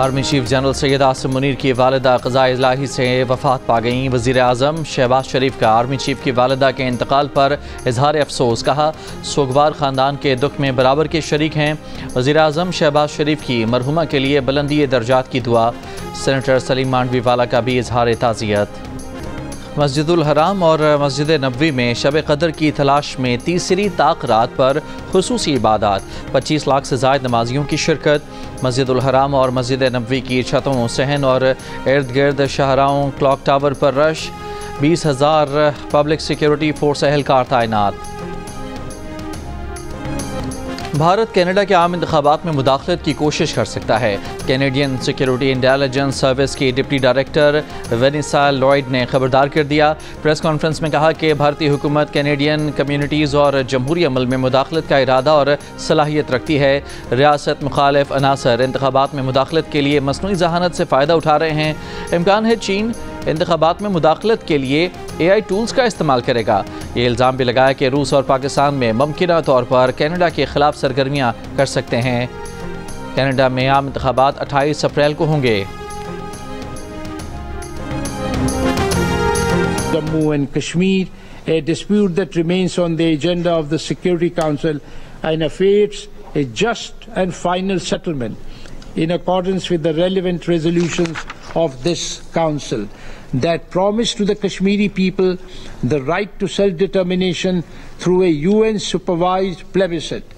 Army chief general Syed Asim Munir की वालिदा क़ज़ा इलाही से वफ़ात पा गईं। वज़ीर आज़म शहबाज शरीफ का आर्मी चीफ की वालिदा के इंतकाल पर इजहार अफसोस। कहा, सोगवार ख़ानदान के दुख में बराबर के शरीक हैं। वज़ीर आज़म शहबाज शरीफ की मरहुमा के लिए बुलंदी दर्जात की दुआ। सेनेटर सलीम मांडवी वाला का भी इजहार ताज़ियत। मस्जिदुल हराम और मस्जिद नबवी में शब कदर की तलाश में तीसरी ताक रात पर खुसूसी इबादत। 25 लाख से ज़ायद नमाजियों की शिरकत। मस्जिदुल हराम और मस्जिद नबवी की छतों, सहन और इर्द गिर्द शाहराहों, क्लॉक टावर पर रश। 20,000 पब्लिक सिक्योरिटी फोर्स एहलकार तैनात। भारत कनाडा के आम इंतखाबात में मुदाखलत की कोशिश कर सकता है। कैनेडियन सिक्योरिटी इंटेलिजेंस सर्विस की डिप्टी डायरेक्टर वेनिसा लॉयड ने खबरदार कर दिया। प्रेस कॉन्फ्रेंस में कहा कि भारतीय हुकूमत कैनेडियन कम्यूनिटीज़ और जमहूरी अमल में मुदाखलत का इरादा और सलाहियत रखती है। रियासत मुखालिफ अनासर इंतखाबात में मुदाखलत के लिए मसनूई जहानत से फ़ायदा उठा रहे हैं। इम्कान है चीन इंतखाबात में मुदाखलत के लिए AI टूल्स का इस्तेमाल करेगा। ये इल्ज़ाम भी लगाया कि रूस और पाकिस्तान में मुमकिना तौर पर कनाडा के खिलाफ सरगर्मियाँ कर सकते हैं। कनाडा में आम इंतखाबात 28 अप्रैल को होंगे। Jammu and Kashmir, a dispute that remains on the agenda of the Security Council and awaits a just and final settlement in accordance with the relevant resolutions of this Council that promise to the Kashmiri people the right to self-determination through a UN-supervised plebiscite.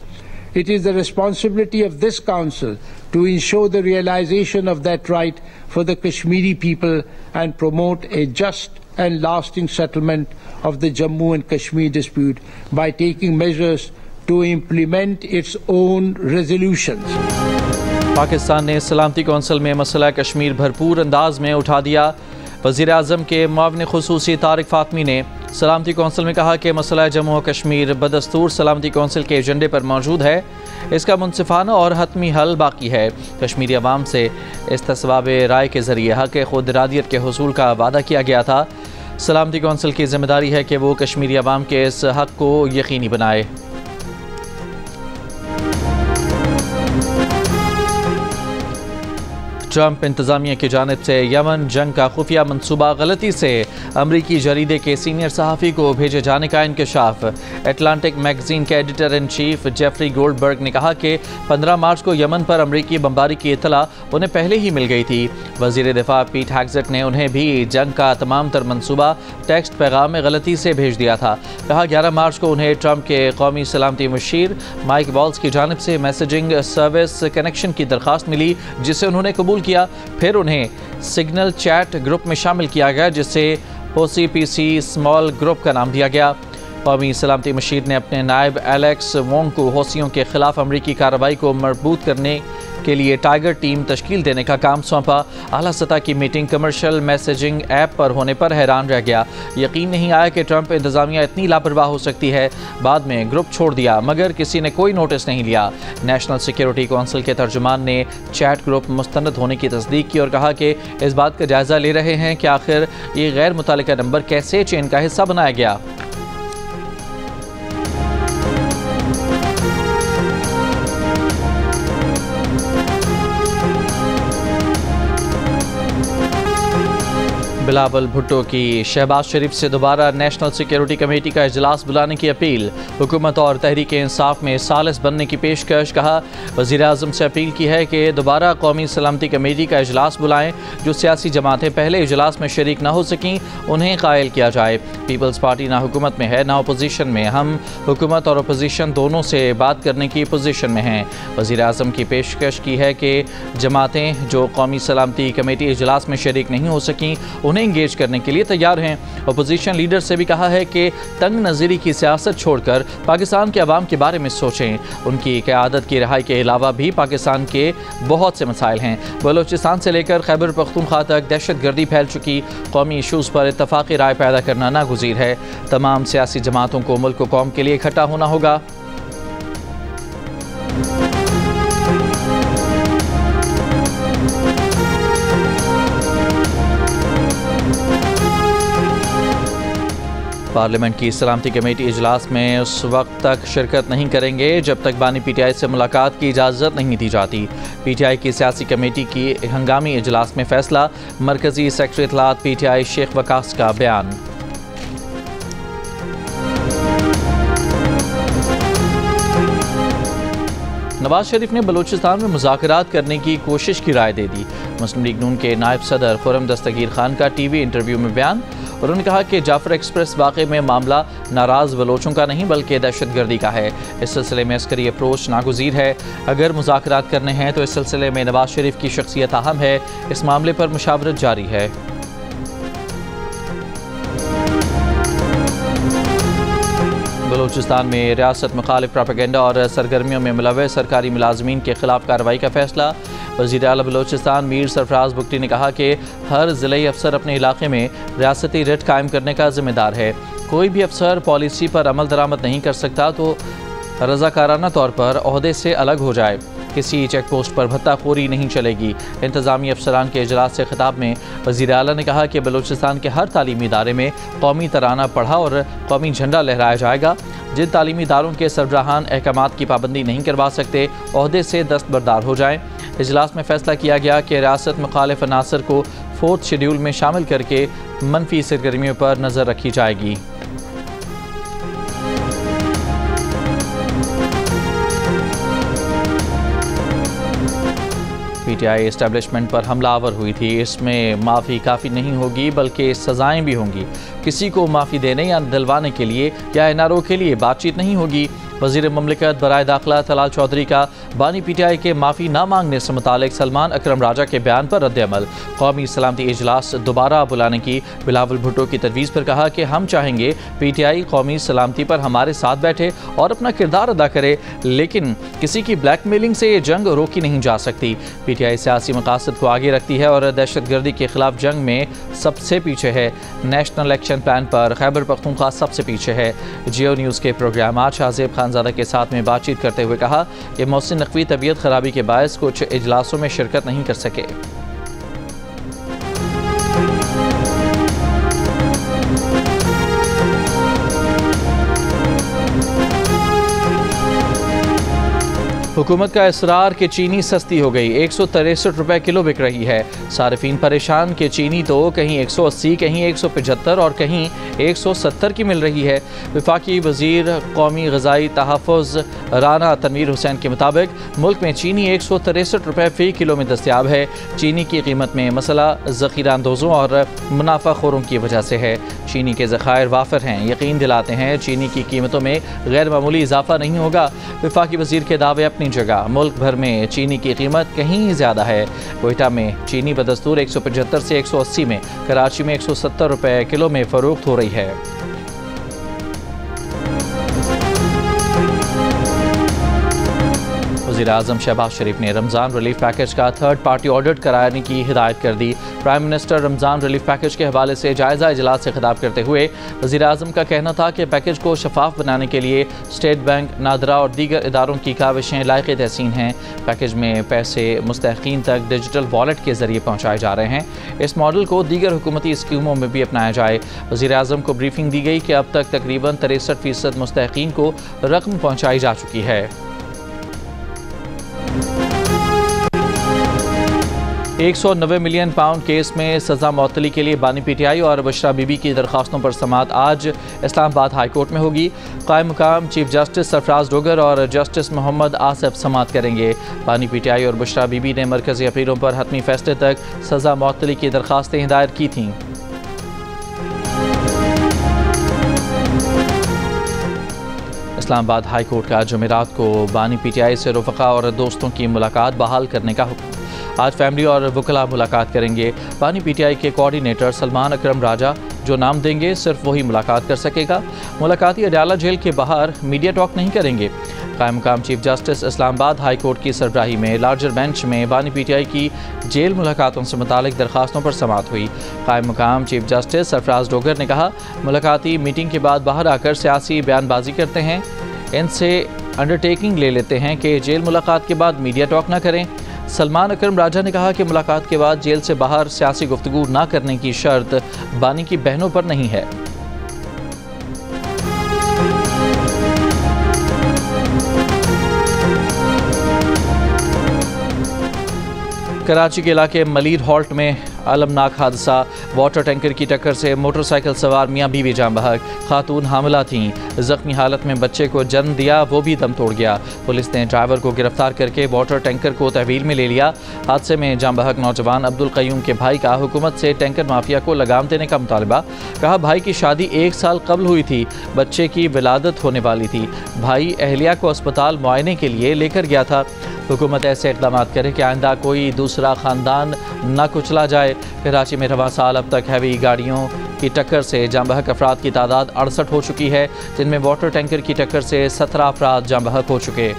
It is the responsibility of this Council to ensure the realization of that right for the Kashmiri people and promote a just and lasting settlement of the Jammu and Kashmir dispute by taking measures to implement its own resolutions. Pakistan ने सलामती council में मसला कश्मीर भरपूर अंदाज में उठा दिया। वज़ीर आज़म के मुआविन खुसूसी तारिक फातमी ने सलामती कौंसिल में कहा कि मसला जम्मू और कश्मीर बदस्तूर सलामती कौंसिल के एजेंडे पर मौजूद है। इसका मुनसिफाना और हतमी हल बाकी है। कश्मीरी अवाम से इस्तिसवाब राय के ज़रिए हक़ खुद इरादियत के हुसूल का वादा किया गया था। सलामती कौंसिल की जिम्मेदारी है कि वो कश्मीरी अवाम के इस हक़ को यकीनी बनाए। ट्रंप इंतज़ामिया की जानिब से यमन जंग का खुफिया मनसूबा गलती से अमरीकी जरीदे के सीनियर सहाफ़ी को भेजे जाने का इंकशाफ। एटलांटिक मैगज़ीन के editor in chief Jeffrey Goldberg ने कहा कि 15 मार्च को यमन पर अमरीकी बमबारी की इत्तला उन्हें पहले ही मिल गई थी। वज़ीर दिफा पीट हेग्सेट ने उन्हें भी जंग का तमाम तर मनसूबा टेक्स्ट पैगाम में गलती से भेज दिया था। कहा 11 मार्च को उन्हें ट्रंप के कौमी सलामती मुशीर माइक वॉल्स की जानिब से मैसेजिंग सर्विस कनेक्शन की दरख्वास्त मिली, जिसे उन्होंने कबूल किया। फिर उन्हें सिग्नल चैट ग्रुप में शामिल किया गया, जिसे OCPC स्मॉल ग्रुप का नाम दिया गया। कौमी सलामती मुशीर ने अपने नायब एलेक्स वोंग को हौसियों के खिलाफ अमरीकी कार्रवाई को मजबूत करने के लिए टाइगर टीम तश्कील देने का काम सौंपा। आला सतह की मीटिंग कमर्शियल मैसेजिंग ऐप पर होने पर हैरान रह गया। यकीन नहीं आया कि ट्रंप इंतज़ामिया इतनी लापरवाह हो सकती है। बाद में ग्रुप छोड़ दिया, मगर किसी ने कोई नोटिस नहीं लिया। नेशनल सिक्योरिटी कौंसिल के तर्जुमान ने चैट ग्रुप मुस्तनद होने की तस्दीक की और कहा कि इस बात का जायज़ा ले रहे हैं कि आखिर ये गैर मुतल्लिका नंबर कैसे चेन का हिस्सा बनाया गया। बिलावल भुट्टो की शहबाज शरीफ से दोबारा नेशनल सिक्योरिटी कमेटी का इजलास बुलाने की अपील। हुकूमत और तहरीक इंसाफ में सालिस बनने की पेशकश। कहा, वज़ीर आज़म से अपील की है कि दोबारा कौमी सलामती कमेटी का इजलास बुलाएं। जो सियासी जमातें पहले इजलास में शरीक ना हो सकें, उन्हें कायल किया जाए। पीपल्स पार्टी ना हुकूमत में है ना अपोजिशन में। हम हुकूमत और अपोजिशन दोनों से बात करने की पोजीशन में हैं। वज़ीर आज़म की पेशकश की है कि जमातें जो कौमी सलामती कमेटी इजलास में शरीक नहीं हो सकें, इंगेज करने के लिए तैयार हैं। अपोजिशन लीडर से भी कहा है कि तंग नज़री की सियासत छोड़कर पाकिस्तान के अवाम के बारे में सोचें। उनकी क़यादत की रिहाई के अलावा भी पाकिस्तान के बहुत से मसाइल हैं। बलोचिस्तान से लेकर खैबर पख्तूनख्वा तक दहशत गर्दी फैल चुकी। कौमी इशूज़ पर इत्तफाक़ी राय पैदा करना नागुज़ीर है। तमाम सियासी जमातों को मुल्क व कौम के लिए इकट्ठा होना होगा। पार्लियामेंट की सलामती कमेटी इजलास में उस वक्त तक शिरकत नहीं करेंगे जब तक बानी पीटीआई से मुलाकात की इजाज़त नहीं दी जाती। पीटीआई की सियासी कमेटी की हंगामी इजलास में फैसला। मरकजी सेक्रेटरी इत्तलात पीटीआई शेख वकास का बयान। नवाज शरीफ ने बलूचिस्तान में मुज़ाकरात करने की कोशिश की राय दे दी। मुस्लिम लीग नून के नायब सदर खुर्रम दस्तगीर खान का टीवी इंटरव्यू में बयान। उन्होंने कहा कि जाफर एक्सप्रेस वाक़े में मामला नाराज़ बलोचों का नहीं बल्कि दहशतगर्दी का है। इस सिलसिले में अस्करी अप्रोच नागुज़ीर है। अगर मुज़ाकरात करने हैं तो इस सिलसिले में नवाज शरीफ की शख्सियत अहम है। इस मामले पर मुशावरत जारी है। बलूचिस्तान में रियासत मुखालिफ प्रोपेगेंडा और सरगर्मियों में मुलव्वस सरकारी मुलाजमीन के खिलाफ कार्रवाई का फैसला। वज़ीर आला बलूचिस्तान मीर सरफराज बुगटी ने कहा कि हर ज़िले अफसर अपने इलाके में रियासती रिट कायम करने का जिम्मेदार है। कोई भी अफसर पॉलिसी पर अमल दरामद नहीं कर सकता तो रज़ाकाराना तौर पर ओहदे से अलग हो जाए। किसी चेक पोस्ट पर भत्ताखोरी नहीं चलेगी। इंतज़ामी अफसरान के इजलास से खिताब में वज़ीर आला ने कहा कि बलूचिस्तान के हर तालीमी इदारे में कौमी तराना पढ़ा और कौमी झंडा लहराया जाएगा। जिन तालीमी इदारों के सरबराहान अहकामात की पाबंदी नहीं करवा सकते ओहदे से दस्तबरदार हो जाएँ। इजलास में फैसला किया गया कि रियासत मुखालिफ अनासर को 4th शेड्यूल में शामिल करके मनफी सरगर्मियों पर नज़र रखी जाएगी। पीटीआई एस्टेब्लिशमेंट पर हमलावर हुई थी। इसमें माफ़ी काफ़ी नहीं होगी बल्कि सज़ाएं भी होंगी। किसी को माफ़ी देने या दिलवाने के लिए या एनआरओ के लिए बातचीत नहीं होगी। वज़ीर ममलिकत बराए दाखिला तलाल चौधरी का बानी पीटीआई के माफ़ी ना मांगने से मुतालिक सलमान अकरम राजा के बयान पर रद्द-ए-अमल। कौमी सलामती इजलास दोबारा बुलाने की बिलावल भुट्टो की तजवीज़ पर कहा कि हम चाहेंगे पीटीआई कौमी सलामती पर हमारे साथ बैठे और अपना किरदार अदा करे, लेकिन किसी की ब्लैकमेलिंग से ये जंग रोकी नहीं जा सकती। पीटीआई सियासी मकासद को आगे रखती है और दहशतगर्दी के खिलाफ जंग में सबसे पीछे है। नेशनल एक्शन प्लान पर खैबर पख्तूनख्वा सबसे पीछे है। जियो न्यूज़ के प्रोग्राम आज हाजिब खानज़ादा के साथ में बातचीत करते हुए कहा कि मोहसिन नकवी तबीयत खराबी के बायस कुछ इजलासों में शिरकत नहीं कर सके। हुकूमत का इसरार कि चीनी सस्ती हो गई, 163 रुपये किलो बिक रही है। सारिफीन परेशान कि चीनी तो कहीं 180, कहीं 175 और कहीं 170 की मिल रही है। वफाकी वज़ीर कौमी ग़िज़ाई तहफ़्फ़ुज़ राना तनवीर हुसैन के मुताबिक मुल्क में चीनी 163 रुपये फ़ी किलो में दस्तयाब है। चीनी की कीमत में मसला ज़ख़ीरा अंदोज़ों और मुनाफाखोरों की वजह से है। चीनी के ज़खायर वाफर हैं, यकीन दिलाते हैं चीनी की कीमतों में गैर मामूली इजाफा नहीं होगा। वफाकी वज़ीर के दावे अपनी जगह, मुल्क भर में चीनी की कीमत कहीं ज़्यादा है। कोयटा में चीनी बदस्तूर 175 से 180 में, कराची में 170 रुपये किलो में फ़रोख्त हो रही है। वज़ीर-ए-आज़म शहबाज शरीफ ने रमज़ान रिलीफ पैकेज का थर्ड पार्टी ऑडिट कराने की हिदायत कर दी। Prime minister Ramzan relief package के हवाले से जायज़ा इजलास से खिताब करते हुए वज़ीर-ए-आज़म का कहना था कि पैकेज को शफाफ बनाने के लिए स्टेट बैंक, नादरा और दीगर इदारों की काविशें लायक़े तहसीन हैं। पैकेज में पैसे मुस्तहक़ीन तक डिजिटल वॉलेट के ज़रिए पहुँचाए जा रहे हैं। इस मॉडल को दीगर हुकूमती स्कीमों में भी अपनाया जाए। वज़ीर-ए-आज़म को ब्रीफिंग दी गई कि अब तक तकरीबन 63% मुस्तहक़ीन को रकम पहुँचाई जा चुकी है। 190 मिलियन पाउंड केस में सज़ा मअतली के लिए बानी पीटीआई और बशरा बीबी की दरख्वास्तों पर समाअत आज इस्लामाबाद हाई कोर्ट में होगी। कायम मुकाम चीफ जस्टिस सरफराज डोगर और जस्टिस मोहम्मद आसिफ समाअत करेंगे। बानी पीटीआई और बशरा बीबी ने मरकज़ी अपीलों पर हतमी फैसले तक सज़ा मअतली की दरख्वास्तें दायर की थीं। इस्लामाबाद हाई कोर्ट का जुमेरात को बानी पीटीआई से रफ़क़ा और दोस्तों की मुलाकात बहाल करने का हुक्म। आज फैमिली और वकला मुलाकात करेंगे। बानी पीटीआई के कोऑर्डिनेटर सलमान अकरम राजा जो नाम देंगे सिर्फ वही मुलाकात कर सकेगा। मुलाकाती अडयाला जेल के बाहर मीडिया टॉक नहीं करेंगे। कायम मुकाम chief justice Islamabad high court की सरबराही में लार्जर बेंच में बानी पीटीआई की जेल मुलाकातों से मुतालिक दरख्वास्तों पर समाअत हुई। कायम मुकाम चीफ जस्टिस सरफराज डोगर ने कहा, मुलाकाती मीटिंग के बाद बाहर आकर सियासी बयानबाजी करते हैं। इनसे अंडरटेकिंग ले लेते हैं कि जेल मुलाकात के बाद मीडिया टॉक ना करें। सलमान अकरम राजा ने कहा कि मुलाकात के बाद जेल से बाहर सियासी गुफ्तगू ना करने की शर्त बानी की बहनों पर नहीं है। कराची के इलाके मलीर हॉल्ट में अलमनाक हादसा। वाटर टैंकर की टक्कर से मोटरसाइकिल सवार मियाँ बीवी जान बहक। खातून हामिला थीं। जख्मी हालत में बच्चे को जन्म दिया, वो भी दम तोड़ गया। पुलिस ने ड्राइवर को गिरफ्तार करके वाटर टैंकर को तहवील में ले लिया। हादसे में जान बहक नौजवान अब्दुल कयूम के भाई का हुकूमत से टैंकर माफिया को लगाम देने का मुतालबा। कहा, भाई की शादी 1 साल कबल हुई थी, बच्चे की विलादत होने वाली थी। भाई अहलिया को अस्पताल मुआयने के लिए लेकर गया था। हुकूमत ऐसे इक़दाम करे कि आइंदा कोई दूसरा ख़ानदान न कुचला जाए। कराची में रवां साल अब तक हैवी गाड़ियों की टक्कर से जान बहक अफराद की तादाद 68 हो चुकी है, जिनमें वाटर टैंकर की टक्कर से 17 अफराद जान बहक हो चुके।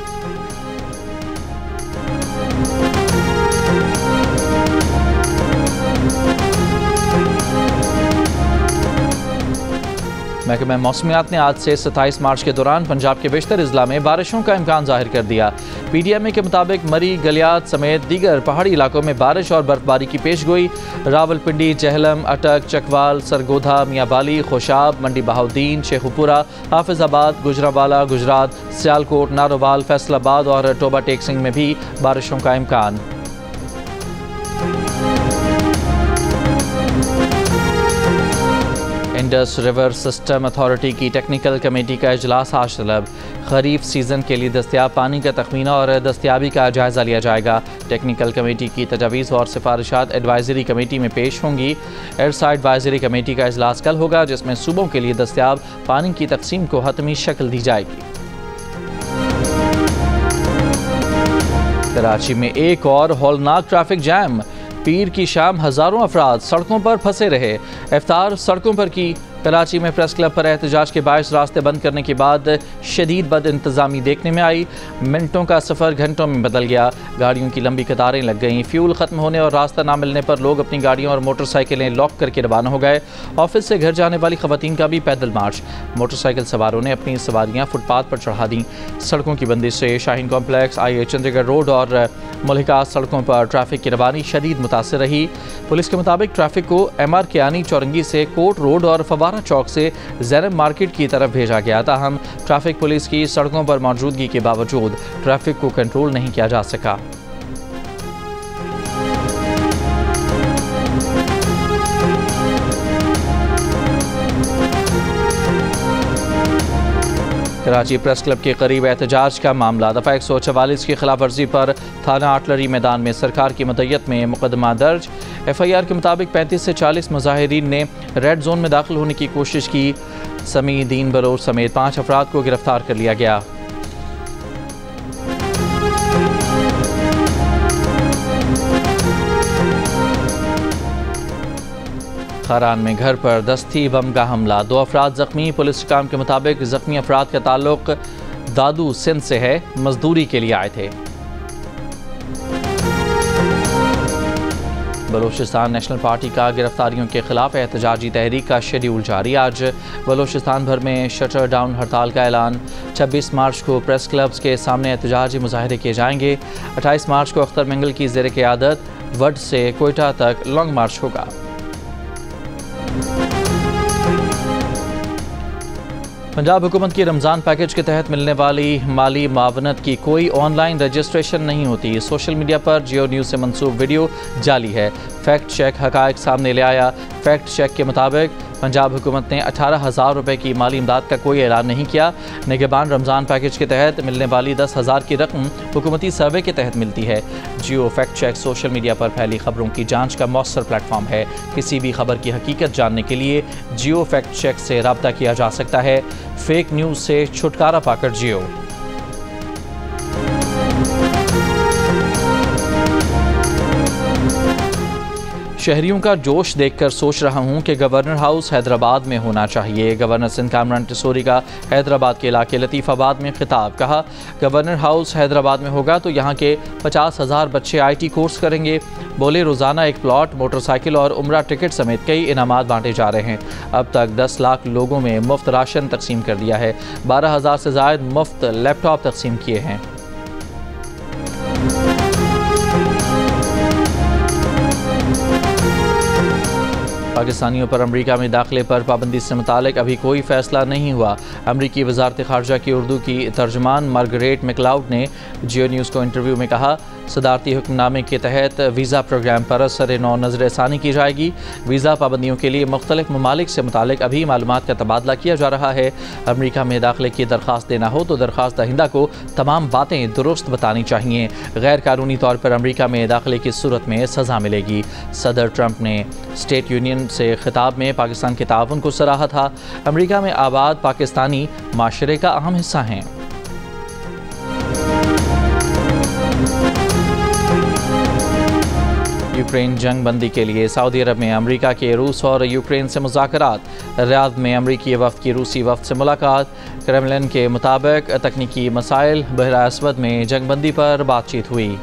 महकमा मौसमियात ने आज से 27 मार्च के दौरान पंजाब के बेशतर अजला में बारिशों का इम्कान जाहिर कर दिया। PDMA के मुताबिक मरी, गलियात समेत दीगर पहाड़ी इलाकों में बारिश और बर्फबारी की पेशगोई। रावलपिंडी, चहलम, अटक, चकवाल, सरगोधा, मियाँबाली, खोशाब, मंडी बहाउद्दीन, शेखुपुरा, हाफिजाबाद, गुजरावाला, गुजरात, सियालकोट, नारोवाल, फैसलाबाद और टोबा टेक सिंह में भी बारिशों का इम्कान। इंडस रिवर सिस्टम अथॉरिटी की टेक्निकल कमेटी का इजलास आज तलब। खरीफ सीज़न के लिए दस्तियाब पानी का तखमीना और दस्तियाबी का जायज़ा लिया जाएगा। टेक्निकल कमेटी की तजावीज़ और सिफारिशात एडवाइजरी कमेटी में पेश होंगी। एयरसाइड एडवाइजरी कमेटी का इजलास कल होगा, जिसमें सूबों के लिए दस्तियाब पानी की तकसीम को हतमी शक्ल दी जाएगी। कराची में एक और हौलनाक ट्रैफिक जैम। पीर की शाम हज़ारों अफराद सड़कों पर फंसे रहे। इफ्तार सड़कों पर की। कराची में प्रेस क्लब पर एहतजाज के बायस रास्ते बंद करने के बाद शदीद बद इंतज़ामी देखने में आई। मिनटों का सफ़र घंटों में बदल गया। गाड़ियों की लंबी कतारें लग गईं। फ्यूल ख़त्म होने और रास्ता ना मिलने पर लोग अपनी गाड़ियों और मोटरसाइकिलें लॉक करके रवाना हो गए। ऑफिस से घर जाने वाली ख़वातीन का भी पैदल मार्च। मोटरसाइकिल सवारों ने अपनी सवारियाँ फुटपाथ पर चढ़ा दी। सड़कों की बंदिश से Shaheen complex, IA Chandigarh road और मुल्हिका सड़कों पर ट्रैफिक की रवानी शदीद मुतासर रही। पुलिस के मुताबिक ट्रैफिक को MR कियानी चौरंगी से कोट रोड और फवारा चौक से ज़ैनब मार्केट की तरफ भेजा गया। ताहम ट्रैफिक पुलिस की सड़कों पर मौजूदगी के बावजूद ट्रैफिक को कंट्रोल नहीं किया जा सका। कराची प्रेस क्लब के करीब एहतजाज का मामला। दफ़ा 144 की खिलाफ वर्जी पर थाना आर्टलरी मैदान में सरकार की मदय्यत में मुकदमा दर्ज। FIR के मुताबिक 35 से 40 मुजाहिरीन ने रेड जोन में दाखिल होने की कोशिश की। समी दीन बलोच समेत 5 अफराद को गिरफ्तार कर लिया गया। खारान में घर पर दस्ती बम का हमला। 2 अफराद जख्मी। पुलिस काम के मुताबिक जख्मी अफराद का ताल्लुक दादू सिंध से है, मजदूरी के लिए आए थे। बलूचिस्तान नेशनल पार्टी का गिरफ्तारियों के खिलाफ एहतजाजी तहरीक का शेड्यूल जारी। आज बलूचिस्तान भर में शटर डाउन हड़ताल का ऐलान। 26 मार्च को प्रेस क्लब्स के सामने एहतजाजी मुजाहरे किए जाएंगे। 28 मार्च को अख्तर मंगल की ज़ेर क़यादत वड से कोयटा तक लॉन्ग मार्च होगा। पंजाब हुकूमत की रमज़ान पैकेज के तहत मिलने वाली माली मावनत की कोई ऑनलाइन रजिस्ट्रेशन नहीं होती। सोशल मीडिया पर जियो न्यूज़ से मंसूब वीडियो जाली है। फैक्ट चेक हक़ाइक़ सामने ले आया। फैक्ट चेक के मुताबिक पंजाब हुकूमत ने 18,000 रुपये की माली इमदाद का कोई ऐलान नहीं किया। निगहबान रमज़ान पैकेज के तहत मिलने वाली 10,000 की रकम हुकूमती सर्वे के तहत मिलती है। जियो फैक्ट चेक सोशल मीडिया पर फैली खबरों की जांच का मौसर प्लेटफॉर्म है। किसी भी खबर की हकीकत जानने के लिए जियो फैक्ट चेक से रब्ता किया जा सकता है। फेक न्यूज़ से छुटकारा पाकर जियो। शहरियों का जोश देखकर सोच रहा हूं कि गवर्नर हाउस हैदराबाद में होना चाहिए। गवर्नर सिंध कामरान टिसोरी का हैदराबाद के इलाके लतीफ़ाबाद में खिताब। कहा, गवर्नर हाउस हैदराबाद में होगा तो यहाँ के 50,000 बच्चे IT कोर्स करेंगे। बोले, रोज़ाना एक प्लॉट, मोटरसाइकिल और उम्रा टिकट समेत कई इनामात बांटे जा रहे हैं। अब तक 10 लाख लोगों में मुफ्त राशन तकसीम कर दिया है। 12,000 से ज़ायद मुफ्त लैपटॉप तकसीम किए हैं। पाकिस्तानियों पर अमरीका में दाखिले पर पाबंदी से मुतालिक अभी कोई फैसला नहीं हुआ। अमरीकी वजारत खारजा की उर्दू की तर्जमान मार्गरेट मैकलाउड ने जियो न्यूज़ को इंटरव्यू में कहा, सदारती हुक्मनामे के तहत वीज़ा प्रोग्राम पर सर-ए-नौ नज़रसानी की जाएगी। वीज़ा पाबंदियों के लिए मुख्तलिफ ममालिक से मुतालिक अभी मालूमात का तबादला किया जा रहा है। अमरीका में दाखिले की दरख्वास्त देना हो तो दरख्वास्त दहिंदा को तमाम बातें दुरुस्त बतानी चाहिए। गैर कानूनी तौर पर अमरीका में दाखिले की सूरत में सज़ा मिलेगी। सदर ट्रंप ने स्टेट यूनियन से खिताब में पाकिस्तान के ताउन को सराहा था। अमरीका में आबाद पाकिस्तानी माशरे का अहम हिस्सा हैं। यूक्रेन जंग बंदी के लिए सऊदी अरब में अमरीका के रूस और यूक्रेन से मुज़ाकरात। रियाद में अमरीकी वफ़द की रूसी वफ़द से मुलाकात। क्रेमलिन के मुताबिक तकनीकी मसाइल, बहरा अस्वद में जंग बंदी पर बातचीत हुई।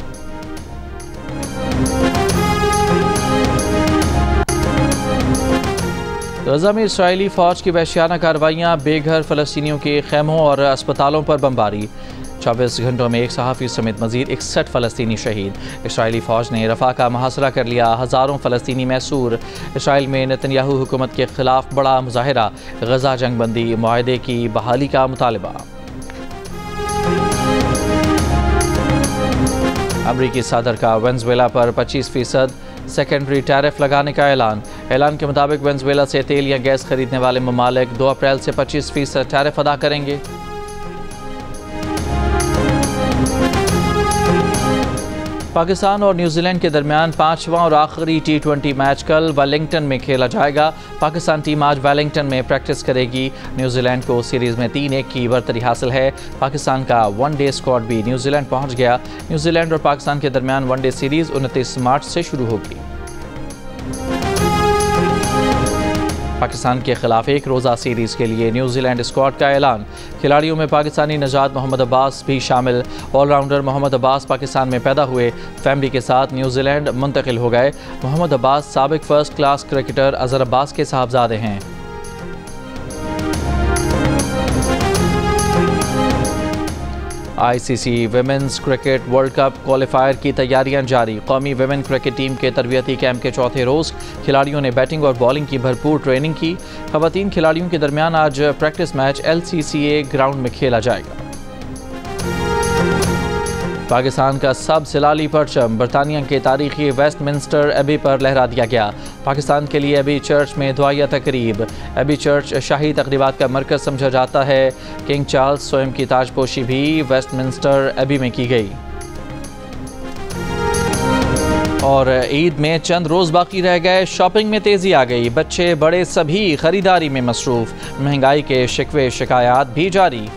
गज़ा में इसराइली फ़ौज की वहशियाना कार्रवाइयाँ, बेघर फ़लस्तीनियों के खैमों और अस्पतालों पर बमबारी। 24 घंटों में एक सहाफ़ी समेत मज़ीद 61 फ़लस्तीनी शहीद। इसराइली फ़ौज ने रफ़ा का मुहासरा कर लिया, हज़ारों फ़लस्तीनी महसूर। इसराइल में नेतन्याहू हुकूमत के ख़िलाफ़ बड़ा मुज़ाहिरा। गज़ा जंग बंदी मुआहदे की बहाली का मुतालबा। अमरीकी सदर का वेनेज़ुएला पर 25% सेकेंडरी टैरिफ लगाने का ऐलान के मुताबिक वेनेज़ुएला से तेल या गैस खरीदने वाले ममालिक 2 अप्रैल से 25% टैरिफ अदा करेंगे। पाकिस्तान और न्यूजीलैंड के दरमियान 5वां और आखिरी T20 मैच कल वेलिंगटन में खेला जाएगा। पाकिस्तान टीम आज वेलिंगटन में प्रैक्टिस करेगी। न्यूजीलैंड को सीरीज़ में 3-1 की बरतरी हासिल है। पाकिस्तान का वनडे स्क्वाड भी न्यूजीलैंड पहुंच गया। न्यूजीलैंड और पाकिस्तान के दरमियान वनडे सीरीज़ 29 मार्च से शुरू होगी। पाकिस्तान के खिलाफ एक रोज़ा सीरीज़ के लिए न्यूजीलैंड स्क्वाड का ऐलान। खिलाड़ियों में पाकिस्तानी नजात मोहम्मद अब्बास भी शामिल। ऑलराउंडर मोहम्मद अब्बास पाकिस्तान में पैदा हुए, फैमिली के साथ न्यूजीलैंड मुंतकिल हो गए। मोहम्मद अब्बास साबिक first class cricketer Azhar Abbas के साहबजादे हैं। ICC women's cricket world cup qualifier की तैयारियां जारी। कौमी विमेन क्रिकेट टीम के तरबियती कैंप के चौथे रोज़ खिलाड़ियों ने बैटिंग और बॉलिंग की भरपूर ट्रेनिंग की। ख़वातीन खिलाड़ियों के दरमियान आज प्रैक्टिस मैच LCCA ग्राउंड में खेला जाएगा। पाकिस्तान का सब सिलाली परचम बरतानिया के तारीखी वेस्टमिंस्टर एबी पर लहरा दिया गया। पाकिस्तान के लिए एबी चर्च में दुआया तकरीब। एबी चर्च शाही तकरीबात का मरकज़ समझा जाता है। किंग चार्ल्स स्वयं की ताजपोशी भी वेस्टमिंस्टर एबी में की गई। और ईद में चंद रोज़ बाकी रह गए, शॉपिंग में तेज़ी आ गई। बच्चे बड़े सभी खरीदारी में मसरूफ़। महंगाई के शिकवे शिकायत भी जारी।